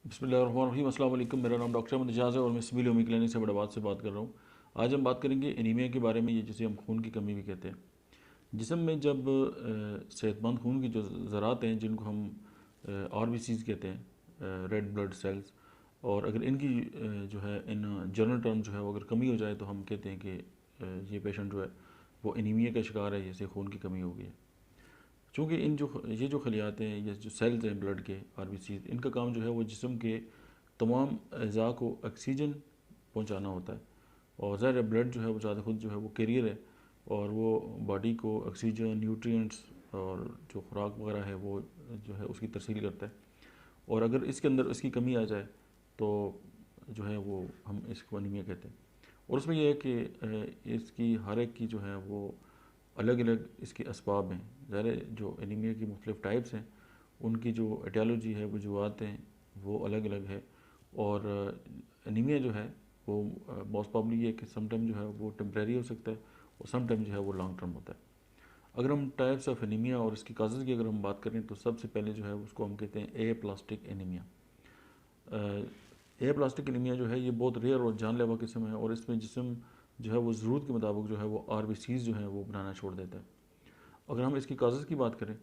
बिस्मिल्लाहिर्रहमानिर्रहीम। अस्सलाम वालेकुम। मेरा नाम डॉक्टर अहमद एजाज़ है और मैं सिविल होमी क्लिनिक से बड़ाबाद से बात कर रहा हूँ। आज हम बात करेंगे एनीमिया के बारे में, ये जिसे हम खून की कमी भी कहते हैं। जिस्म में जब सेहतमंद खून की जो ज़रात हैं, जिनको हम RBCs कहते हैं, रेड ब्लड सेल्स, और अगर इनकी जो है इन जनरल टर्म जो है वो अगर कमी हो जाए तो हम कहते हैं कि ये पेशेंट जो है वो एनीमिया का शिकार है, जैसे खून की कमी हो गई है। चूँकि ये जो खलियात हैं, ये जो सेल्स हैं ब्लड के RBCs, इनका काम जो है वो जिस्म के तमाम अज़ा को ऑक्सीजन पहुंचाना होता है। और ज़ाहिर है ब्लड जो है वो ज़्यादा खुद जो है वो कैरियर है, और वो बॉडी को ऑक्सीजन, न्यूट्रिएंट्स और जो खुराक वगैरह है वो जो है उसकी तरसील करता है। और अगर इसके अंदर इसकी कमी आ जाए तो जो है वो हम इसको अनीमिया कहते हैं। और उसमें यह है कि इसकी हर एक की जो है वो अलग अलग इसके असबाब हैं। ज़ाहिर है जो एनीमिया की मुख्तलिफ़ टाइप्स हैं, उनकी जो एटियोलॉजी है, वजूहात हैं, वो अलग अलग है। और एनीमिया जो है वो मोस्ट प्रॉब्ली ये है कि सम टाइम जो है वो टेम्परेरी हो सकता है और सम टाइम जो है वो लॉन्ग टर्म होता है। अगर हम टाइप्स ऑफ एनीमिया और इसकी काजेज़ की अगर हम बात करें तो सबसे पहले जो है उसको हम कहते हैं ए प्लास्टिक एनीमिया। ए प्लास्टिक एनीमिया जो है ये बहुत रेयर और जानलेवा किस्म है, और इसमें जिस्म जो है वो ज़रूरत के मुताबिक जो है वो RBCs जो है वो बनाना छोड़ देता है। अगर हम इसकी काजेज़ की बात करें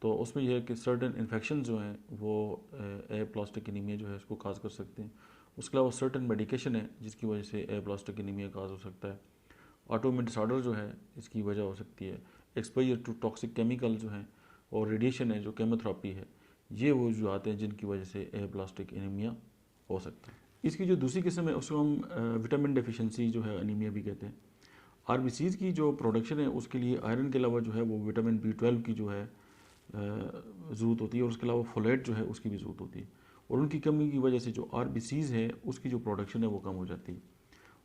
तो उसमें यह है कि सर्टन इन्फेक्शन जो हैं वो ए प्लास्टिक एनीमिया जो है उसको काज कर सकते हैं। उसके अलावा सर्टन मेडिकेशन है जिसकी वजह से ए प्लास्टिक एनीमिया काज हो सकता है। ऑटोइम्यून डिसऑर्डर जो है इसकी वजह हो सकती है। एक्सपोजर टू टॉक्सिक केमिकल जो हैं और रेडिएशन है जो केमोथेरेपी है, ये वो जो आते हैं जिनकी वजह से ए प्लास्टिक एनीमिया हो सकता है। इसकी जो दूसरी किस्म है उसको हम विटामिन डेफिशिएंसी जो है एनीमिया भी कहते हैं। RBCs की जो प्रोडक्शन है उसके लिए आयरन के अलावा जो है वो विटामिन B12 की जो है ज़रूरत होती है, और उसके अलावा फोलेट जो है उसकी भी ज़रूरत होती है। और उनकी कमी की वजह से जो RBCs है उसकी जो प्रोडक्शन है वो कम हो जाती है।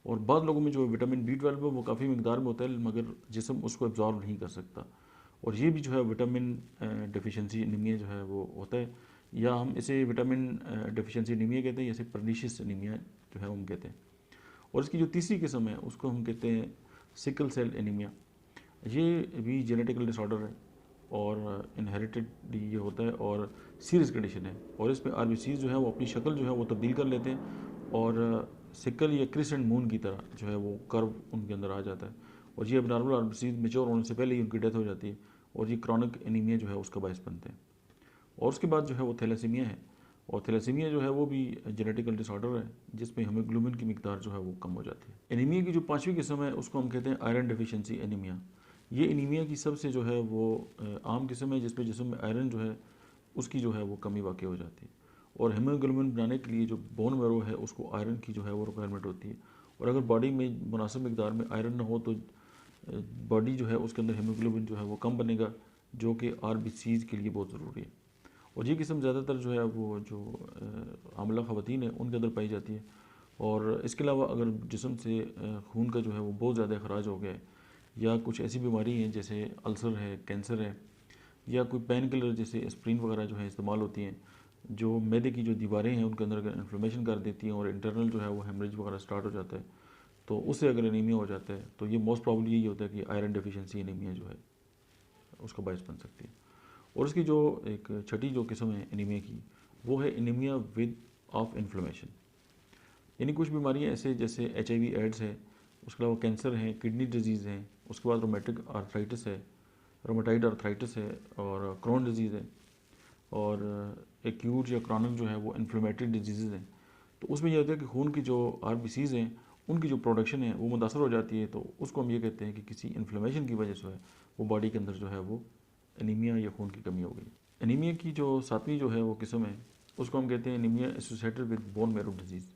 और बाद लोगों में जो विटामिन B12 है वो काफ़ी मिकदार में होता है, मगर जिस्म उसको एब्जॉर्व नहीं कर सकता। और ये भी जो है विटामिन डेफिशिएंसी एनीमिया जो है वो होता है, या हम इसे विटामिन डेफिशिएंसी एनीमिया कहते हैं, या इसे परनीशियस एनीमिया जो है हम कहते हैं। और इसकी जो तीसरी किस्म है उसको हम कहते हैं सिकल सेल एनीमिया। ये भी जेनेटिकल डिसऑर्डर है और इनहेरिटेड ये होता है और सीरियस कंडीशन है। और इसमें RBCs जो है वो अपनी शक्ल जो है वो तब्दील कर लेते हैं, और सिकल या क्रिसेंट मून की तरह जो है वो कर्व उनके अंदर आ जाता है, और ये एबनॉर्मल RBCs मेच्योर होने से पहले ही उनकी डेथ हो जाती है, और ये क्रॉनिक एनीमिया जो है उसका बायस बनते हैं। और उसके बाद जो है वो थैलेसीमिया है, और थैलेसीमिया जो है वो भी जेनेटिकल डिसऑर्डर है जिसमें हीमोग्लोबिन की मिकदार जो है वो कम हो जाती है। एनीमिया की जो पांचवी किस्म है उसको हम कहते हैं आयरन डेफिशिएंसी एनीमिया। ये एनीमिया की सबसे जो है वो आम किस्म है जिसमें जिस्म में आयरन जो है उसकी जो है वो कमी वाक़ई हो जाती है। और हीमोग्लोबिन बनाने के लिए जो बोन मैरो है उसको आयरन की जो है वो रिक्वायरमेंट होती है। और अगर बॉडी में मुनासिब मिकदार में आयरन ना हो तो बॉडी जो है उसके अंदर हीमोग्लोबिन जो है वो कम बनेगा, जो कि RBCs के लिए बहुत ज़रूरी है। और ये किस्म ज़्यादातर जो है वो जो आमला ख़वातीन है उनके अंदर पाई जाती है। और इसके अलावा अगर जिस्म से खून का जो है वो बहुत ज़्यादा ख़राज हो गया है, या कुछ ऐसी बीमारी हैं जैसे अल्सर है, कैंसर है, या कोई पेन किलर जैसे एस्प्रिन वगैरह जो है इस्तेमाल होती हैं, जो मैदे की जो दीवारें हैं उनके अंदर अगर इन्फ्लेमेशन कर देती हैं और इंटरनल जो है वो हेमरेज वगैरह स्टार्ट हो जाता है, तो उससे अगर एनीमिया हो जाता है तो ये मोस्ट प्रॉब्ली यही होता है कि आयरन डेफिशिएंसी एनीमिया जो है उसका बायस बन सकती है। और उसकी जो एक छठी जो किस्म है एनीमिया की, वो है एनीमिया विद ऑफ इन्फ्लेमेशन। यानी कुछ बीमारियाँ ऐसे जैसे HIV एड्स है, उसके अलावा कैंसर है, किडनी डिजीज़ है, उसके बाद रोमेटिक आर्थराइटिस है, रोमेटाइड आर्थराइटिस है, और क्रोन डिजीज़ है, और एक्यूट या क्रॉनिक जो है वो इन्फ्लेमेटरी डिजीज़ हैं। तो उसमें यह होता है कि खून की जो RBCs हैं उनकी जो प्रोडक्शन है वो मुतासर हो जाती है, तो उसको हम ये कहते हैं कि किसी इन्फ्लेमेशन की वजह से है वो बॉडी के अंदर जो है वो एनीमिया या खून की कमी हो गई। एनीमिया की जो सातवीं जो है वो किस्म है उसको हम कहते हैं anaemia associated with bone marrow disease.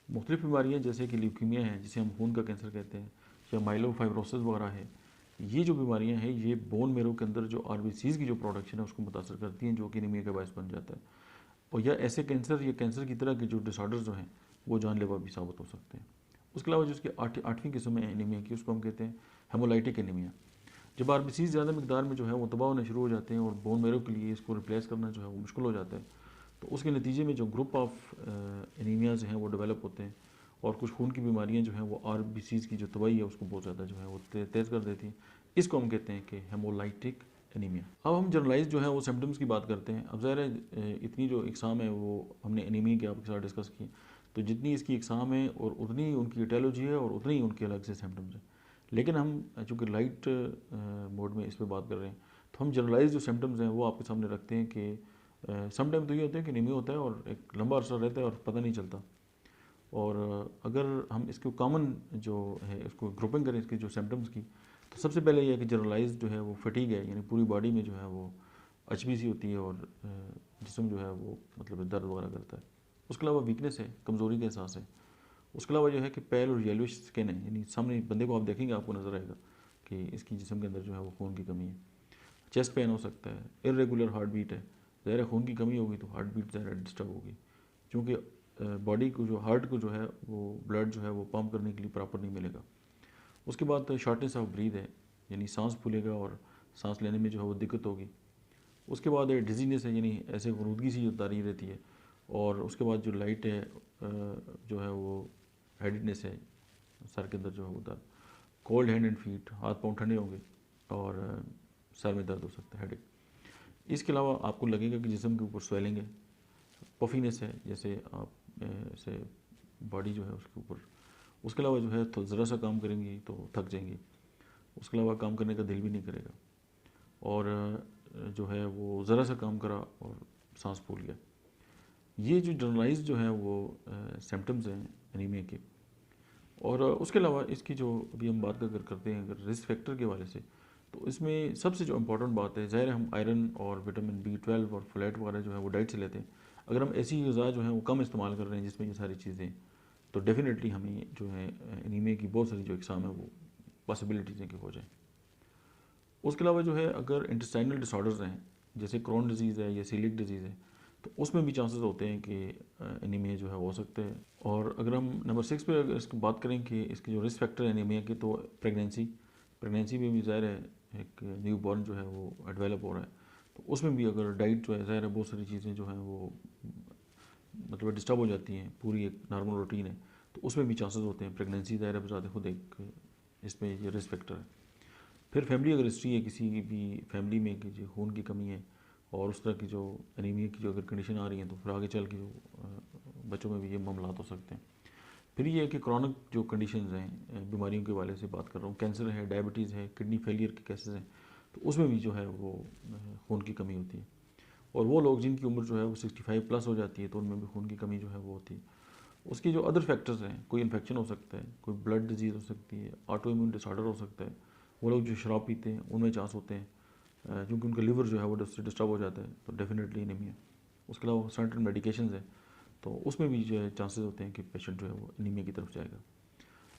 मुख्तलिफ़ बीमारियाँ जैसे कि ल्यूकीमिया है जिसे हम खून का कैंसर कहते हैं, या माइलोफाइब्रोसिस वगैरह है, ये जो बीमारियाँ हैं ये बोन मेरो के अंदर जो RBCs की जो प्रोडक्शन है उसको मुतासर करती हैं, जो कि एनीमिया का बायस बन जाता है। और या ऐसे कैंसर या कैंसर की तरह के जो डिसऑर्डर्स जो हैं वो जानलेवा भी साबित हो सकते हैं। उसके अलावा जो उसकी आठवीं किस्म है एनीमिया की उसको हम कहते हैं हेमोलाइटिक एनीमिया। जब RBCs ज़्यादा मिकदार में जो है वो तबाह होने शुरू हो जाते हैं और बोन मेरो के लिए इसको रिप्लेस करना जो है वो मुश्किल हो जाता है, तो उसके नतीजे में जो ग्रुप ऑफ एनीमियाज हैं वो डेवलप होते हैं, और कुछ खून की बीमारियां जो हैं वो RBCs की जो तबाही है उसको बहुत ज़्यादा जो है वो तेज़ कर देती हैं। इसको हम कहते हैं कि हेमोलाइटिक एनीमिया। अब हम जनरलाइज जो है वो सिम्टम्स की बात करते हैं। अब ज़ाहिर है इतनी जो इकसाम है वो हमने एनीमिया के आपके साथ डिस्कस की, तो जितनी इसकी इकसाम है और उतनी ही उनकी एटियोलॉजी है और उतनी ही उनके अलग से सिम्टम्स हैं। लेकिन हम चूँकि लाइट मोड में इस पर बात कर रहे हैं, तो हम जनरलाइज जो सिम्टम्स हैं वो आपके सामने रखते हैं कि समटाइम तो ये होता है कि एनीमिया होता है और एक लंबा अरसा रहता है और पता नहीं चलता। और अगर हम इसको कॉमन जो है इसको ग्रुपिंग करें इसके जो सिम्टम्स की, तो सबसे पहले ये है कि जनरलाइज जो है वो फटीग है, यानी पूरी बॉडी में जो है वो अचबी सी होती है और जिस्म जो है वो मतलब दर्द वगैरह करता है। उसके अलावा वीकनेस है, कमज़ोरी का एहसास है। उसके अलावा जो है कि पेल और येलोइश स्किन है, यानी सामने बंदे को आप देखेंगे आपको नज़र आएगा कि इसकी जिस्म के अंदर जो है वो खून की कमी है। चेस्ट पेन हो सकता है, इरेगुलर हार्ट बीट है, ज़ाहिर खून की कमी होगी तो हार्ट बीट ज़्यादा डिस्टर्ब होगी, क्योंकि बॉडी को जो हार्ट को जो है वो ब्लड जो है वो पंप करने के लिए प्रॉपर नहीं मिलेगा। उसके बाद शॉर्टनेस ऑफ ब्रीथ है, यानी सांस फूलेगा और सांस लेने में जो है वो दिक्कत होगी। उसके बाद डिजीनेस है, यानी ऐसे गुरूदगी सी तारी रहती है। और उसके बाद जो लाइट है जो है वो हेडेडनेस है, सर के अंदर जो है वो दर्द, कोल्ड हैंड एंड फीट, हाथ पाँव ठंडे होंगे और सर में दर्द हो सकता है, हेडेक। इसके अलावा आपको लगेगा कि जिस्म के ऊपर स्वेलिंग है, पफीनेस है, जैसे आप ऐसे बॉडी जो है उसके ऊपर। उसके अलावा जो है तो ज़रा सा काम करेंगी तो थक जाएंगी, उसके अलावा काम करने का दिल भी नहीं करेगा। और जो है वो ज़रा सा काम करा और सांस फूल गया। ये जो जनरलाइज जो है वो सिम्टम्स हैं एनीमिया के। और उसके अलावा इसकी जो अभी हम बात अगर करते हैं अगर रिस्क फैक्टर के हवाले से, तो इसमें सबसे जो इम्पोर्टेंट बात है, ज़ाहिर हम आयरन और विटामिन B12 और फोलेट वगैरह जो है वो डाइट से लेते हैं। अगर हम ऐसी ग़िज़ा जो है वो कम इस्तेमाल कर रहे हैं जिसमें ये सारी चीज़ें, तो डेफिनेटली हमें जो है एनीमिया की बहुत सारी जो एग्ज़ाम है वो पॉसिबिलिटीज़ हैं कि हो जाए। उसके अलावा जो है अगर इंटेस्टाइनल डिसऑर्डर्स हैं, जैसे क्रोन डिजीज़ है या सीलिक डिजीज़ है, तो उसमें भी चांसेस होते हैं कि एनीमिया जो है हो सकते हैं। और अगर हम नंबर 6 पे अगर इसकी बात करें कि इसके जो रिस्क फैक्टर है एनीमिया के, तो प्रेगनेंसी में भी ज़ाहिर है एक न्यू बॉर्न जो है वो डेवलप हो रहा है, तो उसमें भी अगर डाइट जो है ज़ाहिर है बहुत सारी चीज़ें जो हैं वो मतलब डिस्टर्ब हो जाती हैं, पूरी एक नॉर्मल रूटीन है, तो उसमें भी चांसेस होते हैं। प्रेगनेंसी ज़ाहिर है बजाते खुद एक इसमें ये रिस्क फैक्टर है। फिर फैमिली अगर हिस्ट्री है किसी की भी फैमिली में कि जो खून की कमी है और उस तरह की जो एनीमिया की जो अगर कंडीशन आ रही है, तो फिर आगे चल के जो बच्चों में भी ये मामलात हो सकते हैं। फिर ये है कि क्रॉनिक जो कंडीशंस हैं बीमारियों के वाले से बात कर रहा हूँ, कैंसर है, डायबिटीज़ है, किडनी फेलियर के केसेस हैं, तो उसमें भी जो है वो खून की कमी होती है। और वो लोग जिनकी उम्र जो है वो 65 प्लस हो जाती है, तो उनमें भी खून की कमी जो है वो होती है। उसकी जो अदर फैक्टर्स हैं, कोई इन्फेक्शन हो सकता है, कोई ब्लड डिजीज़ हो सकती है, ऑटो इम्यून डिसऑर्डर हो सकता है। वो लोग जो शराब पीते हैं उनमें चांस होते हैं, क्योंकि उनका लिवर जो है वो डिस्टर्ब हो जाता है, तो डेफिनेटली एनीमिया। उसके अलावा सर्टेन मेडिकेशंस हैं, तो उसमें भी जो है चांसेस होते हैं कि पेशेंट जो है वो एनीमिया की तरफ जाएगा।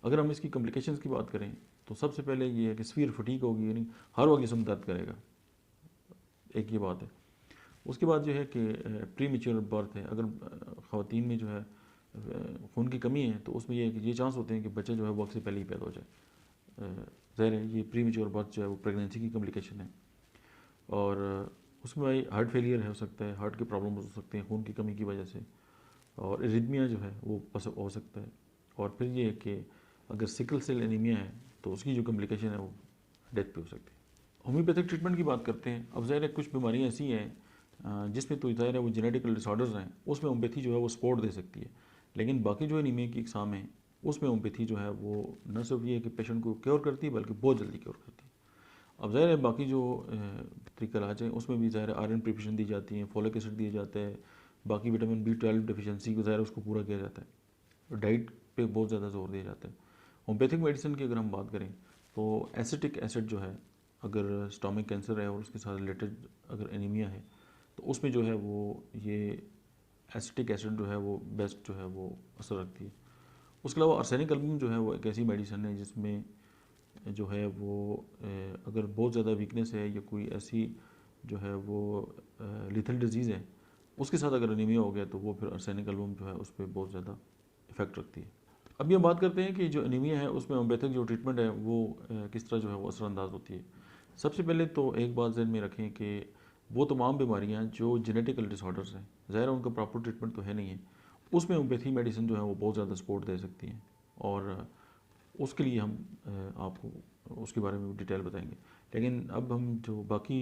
अगर हम इसकी कॉम्प्लिकेशंस की बात करें, तो सबसे पहले ये है कि सीवियर फटीग होगी, यानी हर वक्त जिस्म दर्द करेगा, एक ये बात है। उसके बाद जो है कि प्री मेच्योर बर्थ है, अगर ख़वातीन में जो है खून की कमी है, तो उसमें ये है कि ये चांस होते हैं कि बच्चा जो है वक्त से पहले ही पैदा हो जाए। ज़ाहिर है ये प्री मेच्योर बर्थ जो है वो प्रेगनेंसी की कॉम्प्लिकेशन है। और उसमें हार्ट फेलियर हो सकता है, हार्ट के प्रॉब्लम हो सकते हैं खून की कमी की वजह से, और एरिथमिया जो है वो हो सकता है। और फिर ये है कि अगर सिकल सेल एनीमिया है, तो उसकी जो कॉम्प्लिकेशन है वो डेथ पे हो सकती है। होम्योपैथिक ट्रीटमेंट की बात करते हैं। अब ज़ाहिर है कुछ बीमारियाँ ऐसी हैं जिसमें तो ज़ाहिर है वो जेनेटिकल डिसऑर्डर्स हैं, उसमें होम्योपैथी जो है वो सपोर्ट दे सकती है। लेकिन बाकी जो एनीमिया की इकसाम है उसमें होम्योपैथी जो है वो न सिर्फ ये है कि पेशेंट को क्योर करती है, बल्कि बहुत जल्दी क्योर करती है। अब ज़ाहिर है बाकी जो तरीका इलाज है उसमें भी ज़ाहिर आयरन प्रिपरेशन दी जाती है, फॉलिक एसिड दिया जाता है, बाकी विटामिन B12 डिफिशेंसी को ज़ाहिर उसको पूरा किया जाता है, और डाइट पे बहुत ज़्यादा जोर दिया जाता है। होम्योपैथिक मेडिसिन की अगर हम बात करें, तो एसिटिक एसिड जो है, अगर स्टोमक कैंसर है और उसके साथ रिलेटेड अगर एनीमिया है, तो उसमें जो है वो ये एसिटिक एसिड जो है वो बेस्ट जो है वो असर रखती है। उसके अलावा आर्सेनिक एल्बम जो है वो एक ऐसी मेडिसिन है जिसमें जो है वो अगर बहुत ज़्यादा वीकनेस है या कोई ऐसी जो है वो लिथल डिजीज़ है, उसके साथ अगर एनीमिया हो गया, तो वो फिर आर्सेनिक एल्बम जो है उस पर बहुत ज़्यादा इफेक्ट रखती है। अभी हम बात करते हैं कि जो एनीमिया है उसमें होम्योपैथिक जो ट्रीटमेंट है वो किस तरह जो है वो असरअंदाज होती है। सबसे पहले तो एक बात ज़हन में रखें कि वो तमाम बीमारियां जो जेनेटिकल डिसऑर्डर्स हैं, ज़ाहिर है उनका प्रॉपर ट्रीटमेंट तो है नहीं है, उसमें होम्योपैथी मेडिसिन जो है वो बहुत ज़्यादा सपोर्ट दे सकती हैं। और उसके लिए हम आपको उसके बारे में डिटेल बताएंगे। लेकिन अब हम जो बाकी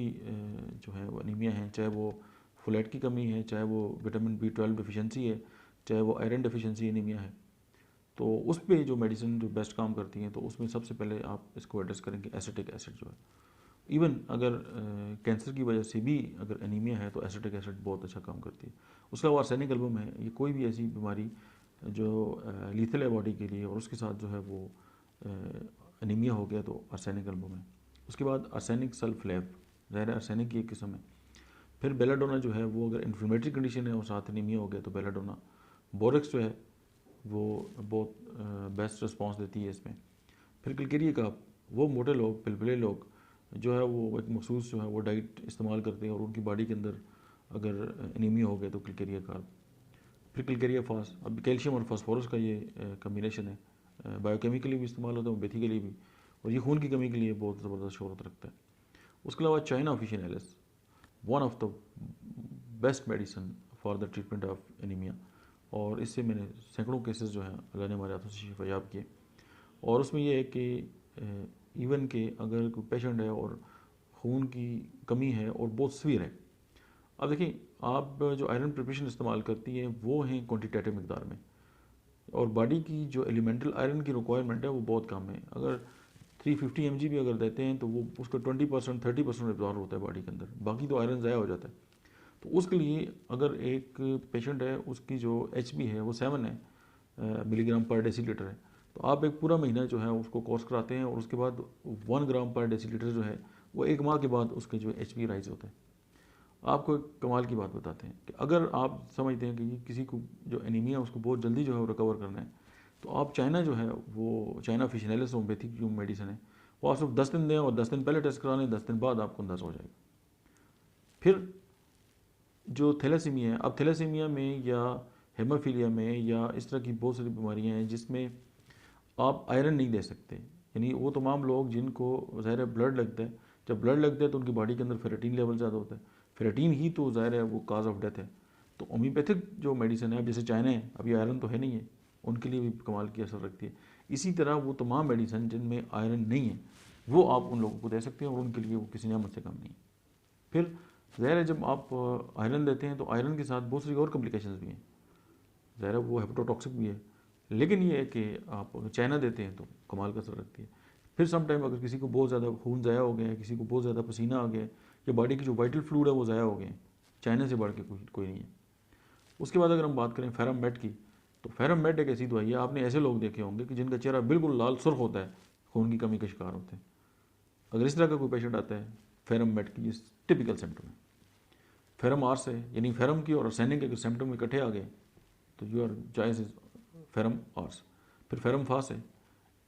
जो है वो एनीमिया है, चाहे वो फोलेट की कमी है, चाहे वो विटामिन B12 डिफिशिएंसी है, चाहे वो आयरन डिफिशिएंसी एनीमिया है, तो उस पे जो मेडिसिन जो बेस्ट काम करती हैं, तो उसमें सबसे पहले आप इसको एड्रेस करेंगे एसिटिक एसिड जो है। इवन अगर कैंसर की वजह से भी अगर एनीमिया है तो एसिटिक एसिड बहुत अच्छा काम करती है। उसका वो आर्सेनिक एल्बम है, ये कोई भी ऐसी बीमारी जो लीथल है बॉडी के लिए और उसके साथ जो है वो एनीमिया हो गया तो आर्सेनिक एल्बम है। उसके बाद आर्सेनिक सल्फलेव, ज़ाहिर है आर्सेनिक की एक किस्म है। फिर बेलाडोना जो है वो अगर इन्फ्लेमेटरी कंडीशन है और साथ एनीमिया हो गया तो बेलाडोना। बोरेक्स जो है वो बहुत बेस्ट रिस्पांस देती है इसमें। फिर क्लिकेरिया का वो मोटे लोग, पिलपिले लोग जो है वो एक मखसूस जो है वो डाइट इस्तेमाल करते हैं और उनकी बॉडी के अंदर अगर एनीमिया हो गया तो क्लिकेरिया का। फिर क्लिकेरिया फास, अब कैल्शियम और फास्फोरस का ये कम्बिनेशन है, बायोकेमिकली भी इस्तेमाल होता है, होम्योपैथिकली भी, और ये खून की कमी के लिए बहुत ज़बरदस्त शोहरत रखता है। उसके अलावा China officinalis, one of the best medicine for the treatment of anaemia, और इससे मैंने सैकड़ों केसेस जो हैं अल्लाह ने हमारे हाथों से शिफायाब किए। और उसमें यह है कि इवन के अगर कोई पेशेंट है और खून की कमी है और बहुत सीवियर है, अब देखिए आप जो आयरन प्रिपरेशन इस्तेमाल करती हैं वो हैं क्वान्टिटेटिव मकदार में, और बॉडी की जो एलिमेंटल आयरन की रिक्वायरमेंट है वो बहुत कम है। अगर 350 mg भी अगर देते हैं तो वो उसका 20% 30% एब्जॉर्ब होता है बॉडी के अंदर, बाकी तो आयरन ज़ाया हो जाता है। तो उसके लिए अगर एक पेशेंट है उसकी जो HB है वो 7 है मिलीग्राम पर डेसीलीटर है, तो आप एक पूरा महीना जो है उसको कोर्स कराते हैं और उसके बाद 1 ग्राम पर डेसीलीटर जो है वो 1 माह के बाद उसके जो HB राइज होता है। आपको एक कमाल की बात बताते हैं कि अगर आप समझते हैं कि किसी को जो एनीमिया उसको बहुत जल्दी जो है वो रिकवर करना है, तो आप चाइना जो है वो चाइना ऑफिशियनालिस होम्योपैथिक जो मेडिसिन है वो आप सिर्फ 10 दिन दें और 10 दिन पहले टेस्ट करा लें, 10 दिन बाद आपको अंदाज़ा हो जाएगा। फिर जो थैलेसीमिया है, अब थैलेसीमिया में या हेमोफीलिया में या इस तरह की बहुत सारी बीमारियां हैं जिसमें आप आयरन नहीं दे सकते, यानी वो तमाम लोग जिनको ज़ाहिर है ब्लड लगता है, जब ब्लड लगता है तो उनकी बॉडी के अंदर फेरेटिन लेवल ज़्यादा होता है, फेरेटिन ही तो ज़ाहिर है वो काज ऑफ डेथ है। तो होम्योपैथिक जो मेडिसिन है, अब जैसे चाइना है, अभी आयरन तो है नहीं है, उनके लिए भी कमाल की असर रखती है। इसी तरह वो तमाम मेडिसिन जिनमें आयरन नहीं है वो आप उन लोगों को दे सकते हैं और उनके लिए वो किसी नियामत से कम नहीं है। फिर ज़ाहिर है जब आप आयरन देते हैं तो आयरन के साथ बहुत सारी और कॉम्प्लिकेशंस भी हैं, ज़ाहिर है वो हेपेटोटॉक्सिक भी है, लेकिन ये है कि आप अगर चाइना देते हैं तो कमाल का असर रखती है। फिर सम टाइम अगर किसी को बहुत ज़्यादा खून ज़ाया हो गया है, किसी को बहुत ज़्यादा पसीना आ गया है, या बॉडी की जो वाइटल फ्लूइड है वो ज़ाया हो गए हैं, चाइना से बढ़ के कोई नहीं है। उसके बाद अगर हम बात करें फेरममेट की, तो फेरममेट एक ऐसी दवाई है, आपने ऐसे लोग देखे होंगे कि जिनका चेहरा बिल्कुल लाल सुर्ख होता है, खून की कमी का शिकार होते हैं। अगर इस तरह का कोई पेशेंट आता है, फेरममेट की ये टिपिकल सिम्टम है। फेरम आर्स है, यानी फेरम की और आर्सेनिक के अगर सिम्टम इकट्ठे आ गए तो your choice is ferrum ores. फिर फेरम फास है,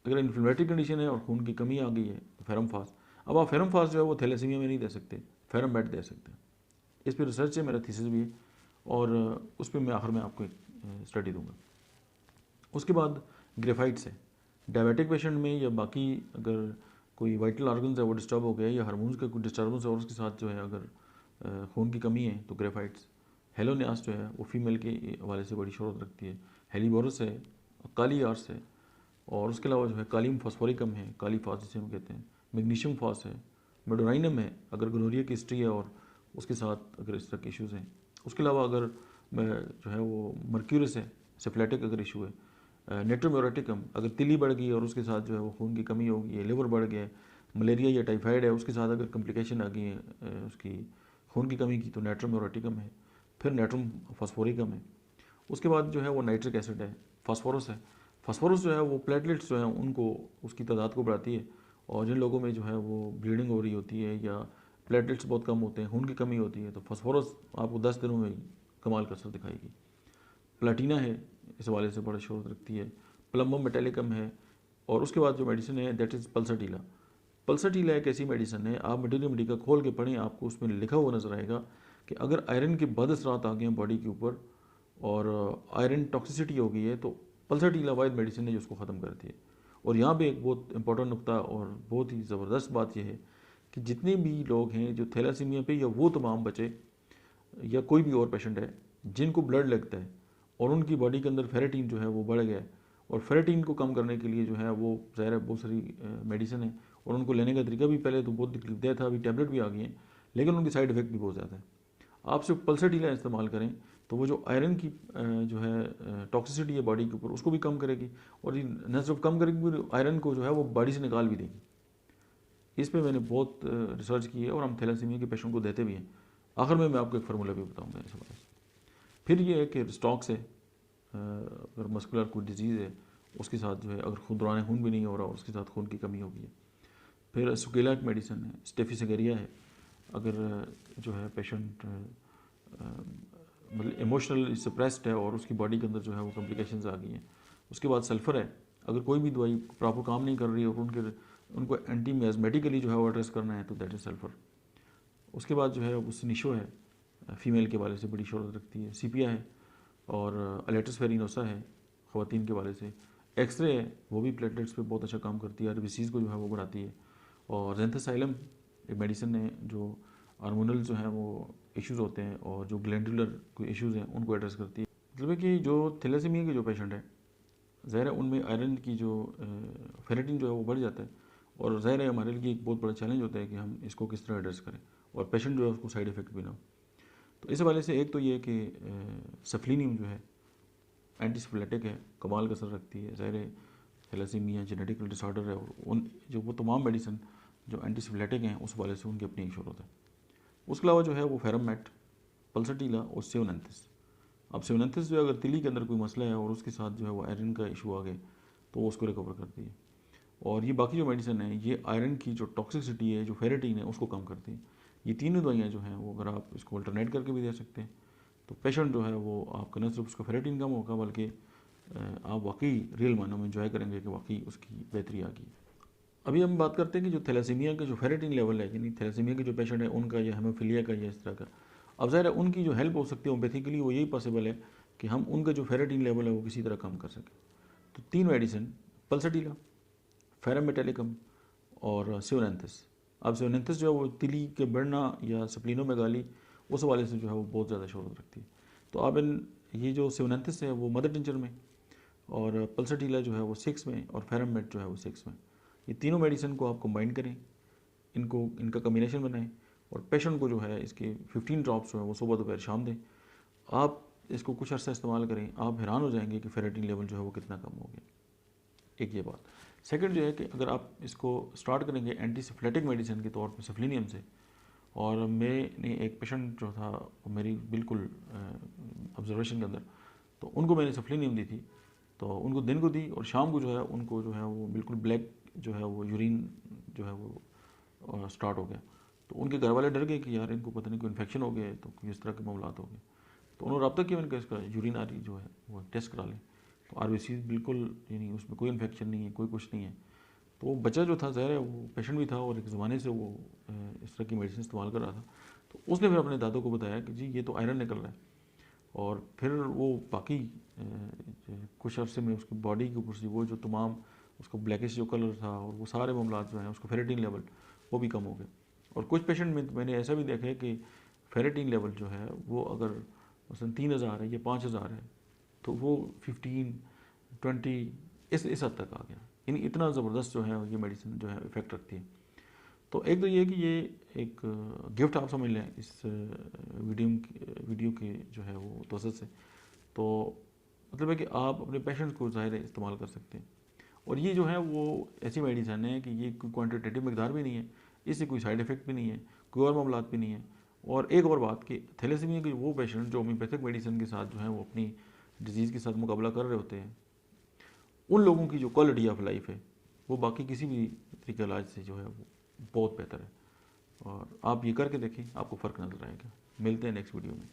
अगर इन्फ्लेमेटरी कंडीशन है और खून की कमी आ गई है तो फेरम फास। अब आप फेरम फास जो है वो थैलेसीमिया में नहीं दे सकते, फेरम मेट दे सकते हैं। इस पर रिसर्च है, मेरा थीसिस भी है, और उस पर मैं आखिर में आपको एक स्टडी दूंगा। उसके बाद ग्रेफाइट्स है, डायबिटिक पेशेंट में या बाकी अगर कोई वाइटल ऑर्गन्स है वो डिस्टर्ब हो गया या हार्मोन्स का कोई डिस्टर्बेंस है और उसके साथ जो है अगर खून की कमी है तो ग्रेफाइट्स। हेलोनियास जो है वो फीमेल के हवाले से बड़ी शोहरत रखती है। हेलीबोरस है, काली आर्स है, और उसके अलावा जो है कालीम फॉस्फोरिकम है, काली फास जिसे हम कहते हैं, मैग्नीशियम फास है, मेडोनाइनम है अगर गोनोरिया की हिस्ट्री है और उसके साथ अगर इस तरह के इशूज़ हैं। उसके अलावा अगर जो है वो मर्क्यूरस है, सिफिलिटिक अगर इशू है, नेट्रोम्योरेटिकम अगर तिली बढ़ गई और उसके साथ जो है वो खून की कमी हो गई है, लिवर बढ़ गया है, मलेरिया या टाइफाइड है उसके साथ अगर कॉम्प्लिकेशन आ गई है उसकी खून की कमी की तो नेट्रोम्योरेटिकम है। फिर नेट्रम फॉस्फोरिकम है। उसके बाद जो है वो नाइट्रिक एसिड है, फास्फोरस है। फास्फोरस जो है वो प्लेटलेट्स जो है उनको उसकी तादाद को बढ़ाती है, और जिन लोगों में जो है वो ब्लीडिंग हो रही होती है या प्लेटलेट्स बहुत कम होते हैं, खून की कमी होती है, तो फास्फोरस आपको 10 दिनों में कमाल का असर दिखाएगी। प्लाटीना है, इस हवाले से बड़ा शोर रखती है। प्लम्बम मेटेलिकम है, और उसके बाद जो मेडिसिन है दैट इज़ पल्साटीला। पल्साटीला एक ऐसी मेडिसिन है, आप मटीरियल मेडिका खोल के पढ़ें, आपको उसमें लिखा हुआ नजर आएगा कि अगर आयरन के बद असरात आ गए हैं बॉडी के ऊपर और आयरन टॉक्सिसिटी हो गई है तो पल्साटीला वाइद मेडिसिन है जो उसको ख़त्म करती है। और यहाँ पे एक बहुत इंपॉर्टेंट नुकता और बहुत ही ज़बरदस्त बात यह है कि जितने भी लोग हैं जो थैलासीमिया पे या वो तमाम बच्चे या कोई भी और पेशेंट है जिनको ब्लड लगता है और उनकी बॉडी के अंदर फेरेटिन जो है वो बढ़ गया है, और फेरेटिन को कम करने के लिए जो है वो ज़ाहिर है बहुत सारी मेडिसिन है, और उनको लेने का तरीका भी पहले तो बहुत तकलीफदेह था, अभी टैबलेट भी आ गई हैं, लेकिन उनके साइड इफ़ेक्ट भी बहुत ज़्यादा है। आप सिर्फ पल्सटीला इस्तेमाल करें तो वो जो आयरन की जो है टॉक्सिसिटी है बॉडी के ऊपर, उसको भी कम करेगी, और ये न सिर्फ कम करेगी, आयरन को जो है वो बॉडी से निकाल भी देगी। इस पे मैंने बहुत रिसर्च की है और हम थैलेसीमिया के पेशेंट को देते भी हैं। आखिर में मैं आपको एक फार्मूला भी बताऊंगा इस हवाले से। फिर ये है कि स्टॉक्स है, अगर मस्कुलर कोई डिजीज़ है उसके साथ जो है, अगर खून दौरान खून भी नहीं हो रहा, उसके साथ खून की कमी हो गई है। फिर सुकेला एक मेडिसिन है, स्टेफिसेगेरिया है, अगर जो है पेशेंट मतलब इमोशनल सप्रेस्ड है और उसकी बॉडी के अंदर जो है वो कॉम्प्लिकेशंस आ गई हैं। उसके बाद सल्फ़र है, अगर कोई भी दवाई प्रॉपर काम नहीं कर रही है और उनको एंटी मियाज़मेटिकली जो है वो एड्रेस करना है, तो दैट इज़ सल्फ़र। उसके बाद जो है वो सिनिशो है, फ़ीमेल के वाले से बड़ी शोहरत रखती है। सीपिया है, और अलेटस फेरिनोसा है ख़वातीन के वाले से। एक्सरे है, वो भी प्लेटलेट्स पे बहुत अच्छा काम करती है, आरबीसीज़ को जो है वो बढ़ाती है। और जेंथासाइलम एक मेडिसिन है जो हार्मोनल जो है वो इश्यूज़ होते हैं और जो ग्लैंडुलर कोई इश्यूज़ हैं उनको एड्रेस करती है। मतलब है कि जो थैलेसीमिया के जो पेशेंट है, ज़ाहिर है उनमें आयरन की जो फेरेटिन जो है वो बढ़ जाता है, और ज़ाहिर है हमारे लिए एक बहुत बड़ा चैलेंज होता है कि हम इसको किस तरह एड्रेस करें और पेशेंट जो है उसको साइड इफ़ेक्ट भी ना हो। तो इस हवाले से एक तो ये है कि सफलिनियम जो है एंटीसिफिलेटिक है, कमाल का असर रखती है। ज़ाहिर है थैलेसीमिया जेनेटिकल डिसऑर्डर है, और उन जो वो तमाम मेडिसिन जो एंटीसिफिलेटिक हैं उस हवाले से उनकी अपनी एक शरूरत है। उसके अलावा जो है वो फेरमेट, पल्सटीला और सेवनेंथिस। अब सेवनेंथिस जो है अगर तिली के अंदर कोई मसला है और उसके साथ जो है वो आयरन का इशू आ गए तो वो उसको रिकवर करती है। और ये बाकी जो मेडिसिन है ये आयरन की जो टॉक्सिसिटी है, जो फेरेटिन है, उसको कम करती है। ये तीनों दवाइयाँ जो हैं वो अगर आप इसको अल्टरनेट करके भी दे सकते हैं तो पेशेंट जो है वो आपका न सिर्फ उसका फेरेटिन कम होगा बल्कि आप वाकई रियल मानों में इंजॉय करेंगे कि वाकई उसकी बेहतरी आ गई। अभी हम बात करते हैं कि जो थैलेसीमिया का जो फेरेटिन लेवल है, यानी थैलेसीमिया के जो पेशेंट है उनका या हेमोफीलिया का या इस तरह का, अब ज़ाहिर है उनकी जो हेल्प हो सकती है वो बेसिकली वो यही पॉसिबल है कि हम उनका जो फेरेटिन लेवल है वो किसी तरह कम कर सकें। तो तीन मेडिसिन, पल्सटीला, फेरामेटेलिकम और सिवनेंथिस। अब सिवनेंथिस जो है वो तिली के बढ़ना या स्प्लीनोमेगाली उस हवाले से जो है वो बहुत ज़्यादा शोहरत रखती है। तो आप इन ये जो सिवनेंथिस है वो मदर टिंचर में, और पल्सटीला जो है वो 6 में, और फेरामेट जो है वो 6 में। ये तीनों मेडिसिन को आप कंबाइन करें, इनका कम्बिनेशन बनाएं, और पेशेंट को जो है इसके 15 ड्रॉप्स जो है वो सुबह दोपहर शाम दें। आप इसको कुछ अर्सा इस्तेमाल करें, आप हैरान हो जाएंगे कि फेरेटिन लेवल जो है वो कितना कम हो गया। एक ये बात। सेकंड जो है कि अगर आप इसको स्टार्ट करेंगे एंटीसिफ्लेटिक मेडिसिन के तौर पर सफलिनियम से, और मैंने एक पेशेंट जो था मेरी बिल्कुल ऑब्जर्वेशन के अंदर, तो उनको मैंने सफलिनियम दी थी, तो उनको दिन को दी और शाम को जो है उनको जो है वो बिल्कुल ब्लैक जो है वो यूरिन जो है वो स्टार्ट हो गया। तो उनके घर वाले डर गए कि यार इनको पता नहीं कोई इन्फेक्शन हो गया, तो इस तरह के मामलात हो गए। तो उन्होंने रब्ता किया, मैंने कहा इसका यूरिन आ रही जो है वो टेस्ट करा लें। तो आरबीसी बिल्कुल, यानी उसमें कोई इन्फेक्शन नहीं है, कोई कुछ नहीं है। तो वो बच्चा जो था ज़ाहिर है वो पेशेंट भी था और एक ज़माने से वो इस तरह की मेडिसिन इस्तेमाल कर रहा था। तो उसने फिर अपने दादों को बताया कि जी ये तो आयरन निकल रहा है, और फिर वो बाकी कुछ अरसे में उसकी बॉडी के ऊपर से वो जो तमाम उसको ब्लैकिश जो कलर था और वो सारे मामला जो हैं उसको फेरेटिन लेवल वो भी कम हो गए। और कुछ पेशेंट में मैंने ऐसा भी देखा है कि फेरेटिन लेवल जो है वो अगर मसलन 3000 है या 5000 है तो वो 15, 20 इस हद तक आ गया। यानी इतना ज़बरदस्त जो है ये मेडिसिन जो है इफ़ेक्ट रखती है। तो एक तो ये है कि ये एक गिफ्ट आप समझ लें इस वीडियो के जो है वो तवज्जुह से। तो मतलब है कि आप अपने पेशेंट्स को ज़ाहिर है इस्तेमाल कर सकते हैं, और ये जो है वो ऐसी मेडिसिन है कि ये कोई क्वान्टिटेटिव मकदार भी नहीं है, इससे कोई साइड इफ़ेक्ट भी नहीं है, कोई और मामलात भी नहीं है। और एक और बात कि थैलेसीमिया के वो पेशेंट जो होम्योपैथिक मेडिसिन के साथ जो है वो अपनी डिजीज़ के साथ मुकाबला कर रहे होते हैं, उन लोगों की जो क्वालिटी ऑफ लाइफ है वो बाकी किसी भी तरीके इलाज से जो है वो बहुत बेहतर है। और आप ये करके देखें, आपको फ़र्क नज़र आएगा। मिलते हैं नेक्स्ट वीडियो में।